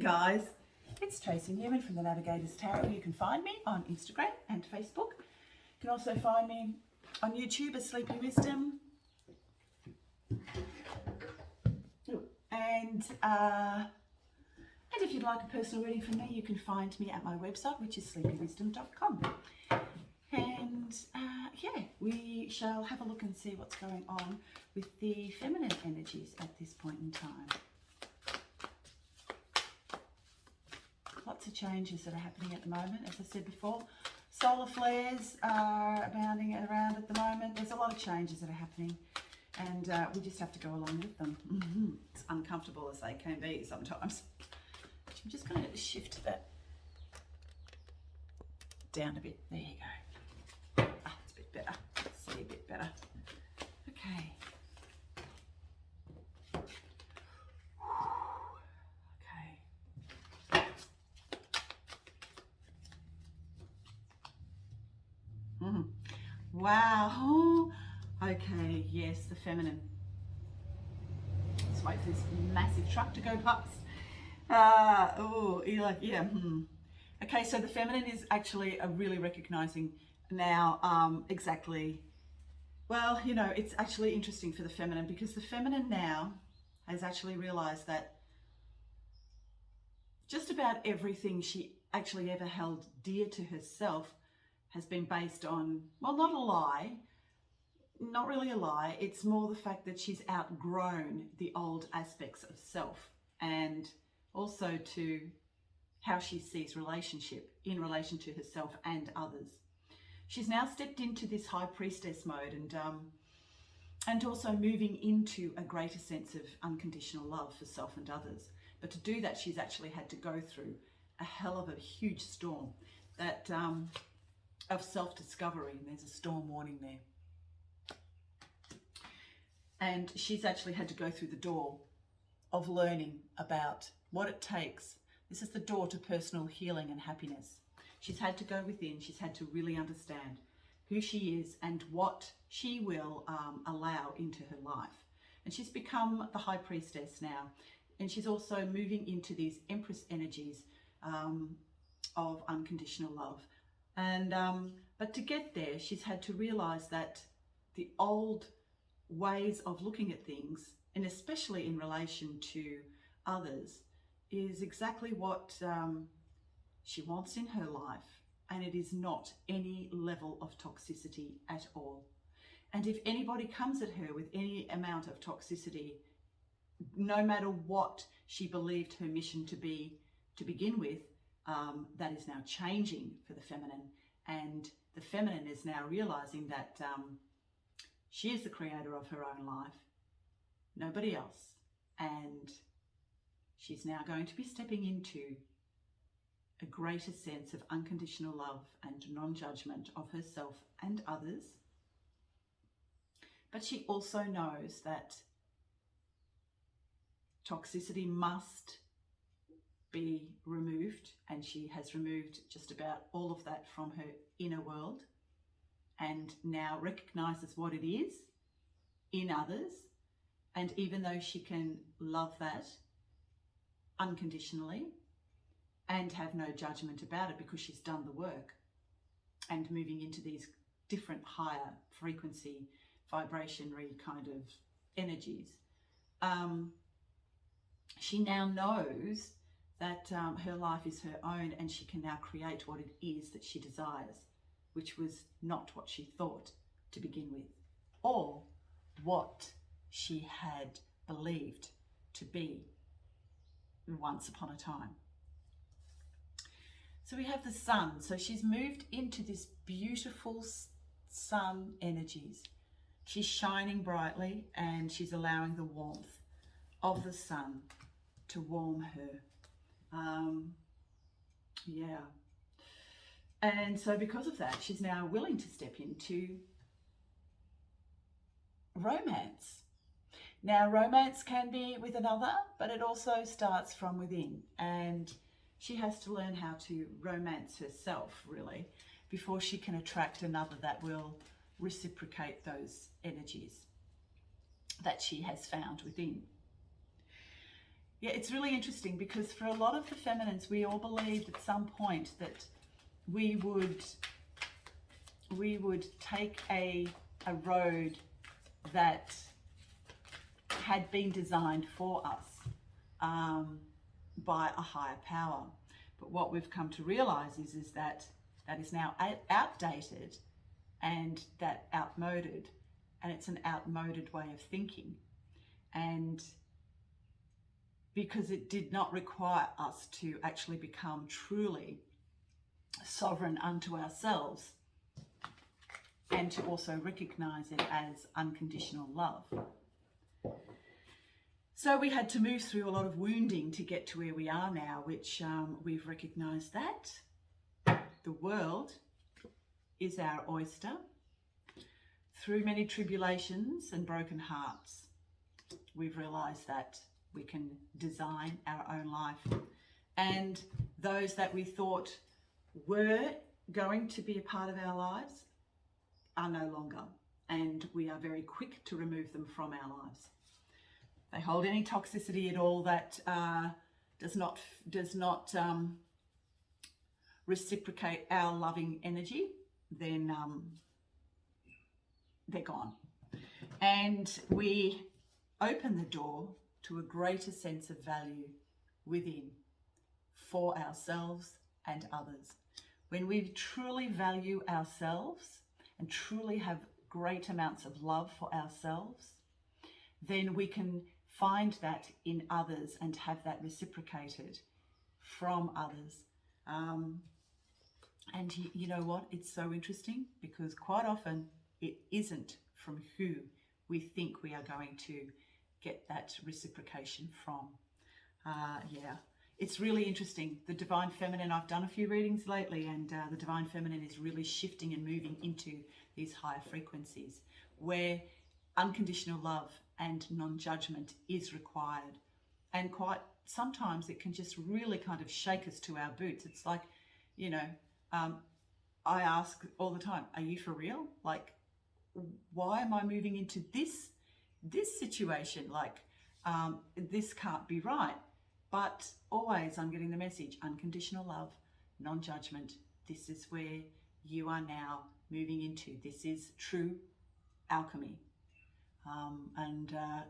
Guys, it's Tracy Newman from the Navigators Tarot. You can find me on Instagram and Facebook. You can also find me on YouTube as Sleepy Wisdom. And if you'd like a personal reading from me, you can find me at my website, which is sleepywisdom.com. And we shall have a look and see what's going on with the feminine energies at this point in time. Lots of changes that are happening at the moment. As I said before, solar flares are abounding around at the moment. There's a lot of changes that are happening, and we just have to go along with them. It's uncomfortable as they can be sometimes. I'm just going to shift that down a bit. There you go. It's a bit better. See a bit better. Okay. Wow. Okay, yes, the feminine. Let's wait for this massive truck to go past. You're like, yeah. Okay, so the feminine is actually really recognizing now exactly, well, you know, it's actually interesting for the feminine because the feminine now has actually realized that just about everything she actually ever held dear to herself has been based on, well, not a lie, not really a lie. It's more the fact that she's outgrown the old aspects of self and also to how she sees relationship in relation to herself and others. She's now stepped into this high priestess mode and also moving into a greater sense of unconditional love for self and others. But to do that, she's actually had to go through a hell of a huge storm that of self-discovery, and there's a storm warning there. And she's actually had to go through the door of learning about what it takes. This is the door to personal healing and happiness. She's had to go within. She's had to really understand who she is and what she will allow into her life. And she's become the high priestess now. And she's also moving into these empress energies of unconditional love. And but to get there, she's had to realize that the old ways of looking at things, and especially in relation to others, is exactly what she wants in her life, and it is not any level of toxicity at all. And if anybody comes at her with any amount of toxicity, no matter what she believed her mission to be to begin with, that is now changing for the feminine, and the feminine is now realizing that she is the creator of her own life, nobody else, and she's now going to be stepping into a greater sense of unconditional love and non-judgment of herself and others. But she also knows that toxicity must be removed, and she has removed just about all of that from her inner world and now recognizes what it is in others. And even though she can love that unconditionally and have no judgment about it because she's done the work and moving into these different higher frequency vibrationary kind of energies, she now knows that her life is her own, and she can now create what it is that she desires, which was not what she thought to begin with, or what she had believed to be once upon a time. So we have the sun. So she's moved into this beautiful sun energies. She's shining brightly, and she's allowing the warmth of the sun to warm her. And so because of that, she's now willing to step into romance. Now, romance can be with another, but it also starts from within, and she has to learn how to romance herself, really, before she can attract another that will reciprocate those energies that she has found within. Yeah, it's really interesting because for a lot of the feminines, we all believed at some point that we would take a road that had been designed for us by a higher power. But what we've come to realize is that that is now outdated and that outmoded, and it's an outmoded way of thinking. And because it did not require us to actually become truly sovereign unto ourselves and to also recognize it as unconditional love. So we had to move through a lot of wounding to get to where we are now, which we've recognized that the world is our oyster. Through many tribulations and broken hearts, we've realized that we can design our own life. And those that we thought were going to be a part of our lives are no longer. And we are very quick to remove them from our lives. They hold any toxicity at all that does not reciprocate our loving energy, then they're gone. And we open the door to a greater sense of value within for ourselves and others. When we truly value ourselves and truly have great amounts of love for ourselves, then we can find that in others and have that reciprocated from others. And you know what? It's so interesting because quite often it isn't from who we think we are going to get that reciprocation from. Yeah, it's really interesting. The Divine Feminine, I've done a few readings lately, and the Divine Feminine is really shifting and moving into these higher frequencies where unconditional love and non-judgment is required. And quite sometimes it can just really kind of shake us to our boots. It's like, you know, I ask all the time, are you for real? Like, why am I moving into this situation? Like, this can't be right. But always I'm getting the message, unconditional love, non-judgment. This is where you are now moving into. This is true alchemy.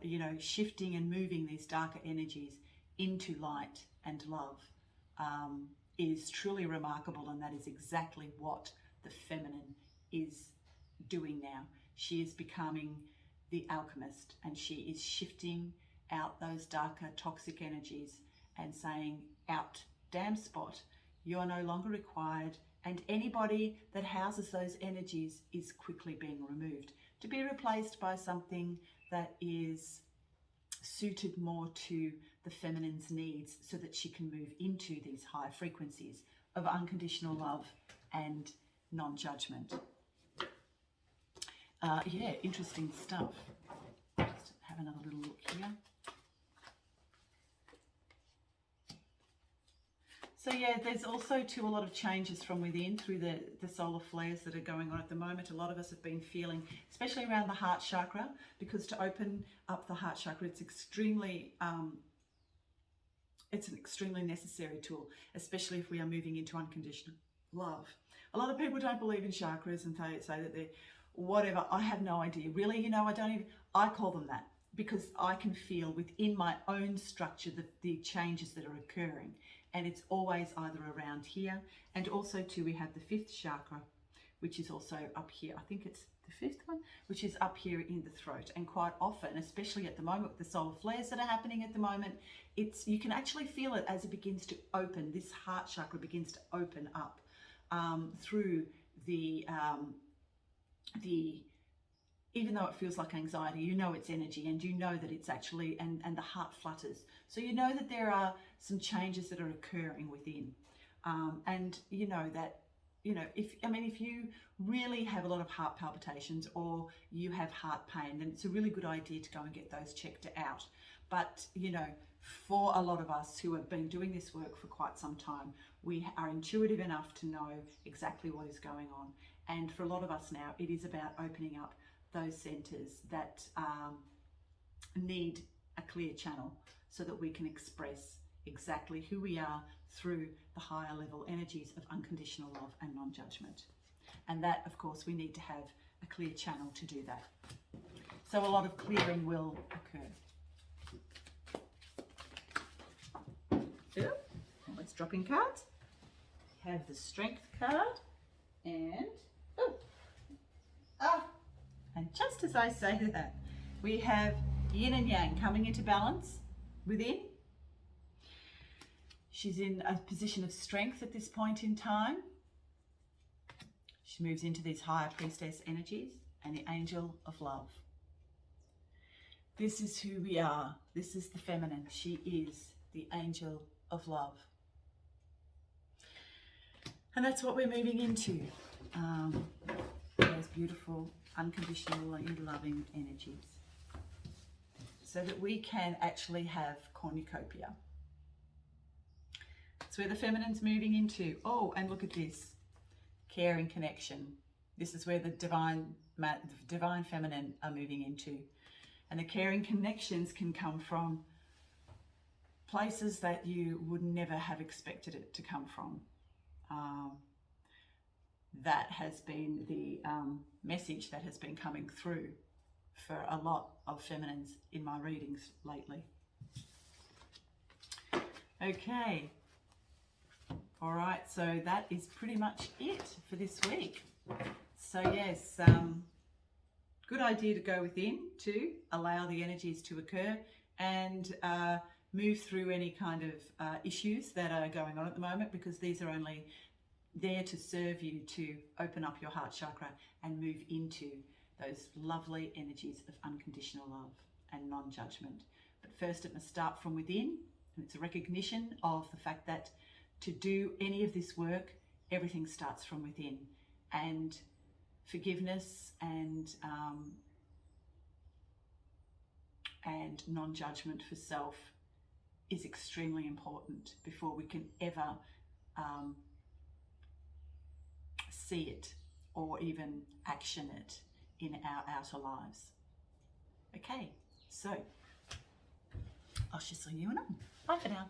You know, shifting and moving these darker energies into light and love is truly remarkable, and that is exactly what the feminine is doing now. She is becoming the alchemist, and she is shifting out those darker toxic energies and saying, out, damn spot, you are no longer required, and anybody that houses those energies is quickly being removed to be replaced by something that is suited more to the feminine's needs so that she can move into these higher frequencies of unconditional love and non-judgment. Yeah, interesting stuff. Just have another little look here. So yeah, there's also too a lot of changes from within through the solar flares that are going on at the moment. A lot of us have been feeling, especially around the heart chakra, because to open up the heart chakra, it's an extremely necessary tool, especially if we are moving into unconditional love. A lot of people don't believe in chakras and they say that they're whatever. I have no idea. Really, you know, I call them that because I can feel within my own structure the changes that are occurring. And it's always either around here, and also too we have the fifth chakra, which is also up here. I think it's the fifth one, which is up here in the throat. And quite often, especially at the moment with the solar flares that are happening at the moment, you can actually feel it as it begins to open. This heart chakra begins to open up through even though it feels like anxiety, you know it's energy, and you know that it's actually, and the heart flutters. So you know that there are some changes that are occurring within. And you know that, you know, if you really have a lot of heart palpitations or you have heart pain, then it's a really good idea to go and get those checked out. But, you know, for a lot of us who have been doing this work for quite some time, we are intuitive enough to know exactly what is going on. And for a lot of us now, it is about opening up those centers that need a clear channel so that we can express exactly who we are through the higher level energies of unconditional love and non-judgment. And that, of course, we need to have a clear channel to do that. So a lot of clearing will occur. Yep. Let's drop in cards. We have the Strength card and and just as I say that, we have Yin and Yang coming into balance within. She's in a position of strength at this point in time. She moves into these higher priestess energies and the angel of love. This is who we are. This is the feminine. She is the angel of love. And that's what we're moving into. Those beautiful, unconditional and loving energies. So that we can actually have cornucopia. That's where the feminine's moving into. Oh, and look at this. Caring connection. This is where the divine feminine are moving into. And the caring connections can come from places that you would never have expected it to come from. That has been the message that has been coming through for a lot of feminines in my readings lately. Okay. All right, so that is pretty much it for this week. So yes, good idea to go within to allow the energies to occur and move through any kind of issues that are going on at the moment, because these are only there to serve you to open up your heart chakra and move into those lovely energies of unconditional love and non-judgment. But first it must start from within, and it's a recognition of the fact that to do any of this work, everything starts from within, and forgiveness and non-judgment for self is extremely important before we can ever see it or even action it in our outer lives. Okay, so I shall see you in on. Bye for now.